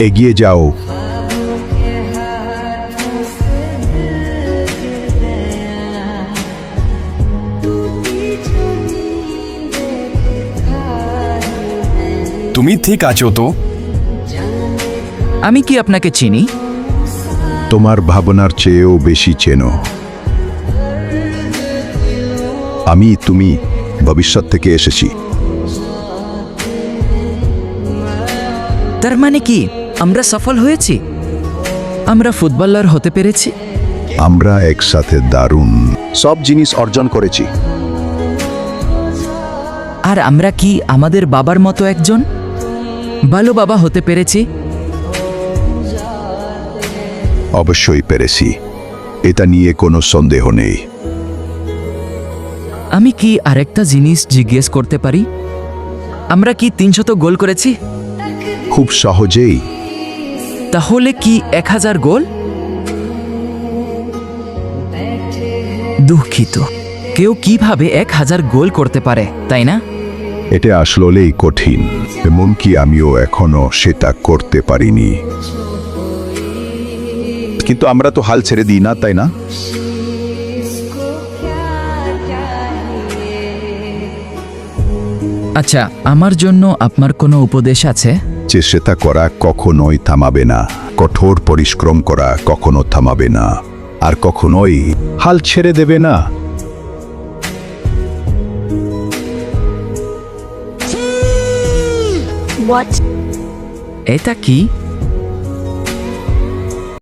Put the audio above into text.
এগিয়ে যাও। তুমি ঠিক আছো তো? আমি কি আপনাকে চিনি? তোমার ভাবনার চেয়েও বেশি চেনো। তুমি ভবিষ্যৎ থেকে এসেছি। তার মানে কি আমরা সফল হয়েছি? আমরা ফুটবলার হতে পেরেছি? আমরা একসাথে দারুণ সব জিনিস অর্জন করেছি। আর আমরা কি আমাদের বাবার মতো একজন ভালো বাবা হতে পেরেছি? অবশ্যই পেরেছি, এটা নিয়ে কোনো সন্দেহ নেই। আমি কি আরেকটা জিনিস জিজ্ঞেস করতে পারি? আমরা কি 300 গোল করেছি? খুব সহজেই। তাহলে কি 1000 গোল? দুঃখিত, কেউ কিভাবে 1000 গোল করতে পারে, তাই না? এটা আসলেই কঠিন, এমনকি আমিও এখনো সেটা করতে পারিনি। কিন্তু আমরা তো হাল ছেড়ে দিই না, তাই না? আচ্ছা, আমার জন্য আপনার কোনো উপদেশ আছে? যে সেটা করা কখনোই থামাবে না, কঠোর পরিশ্রম করা কখনো থামাবে না, আর কখনোই হাল ছেড়ে দেবে না। What? এটা কি?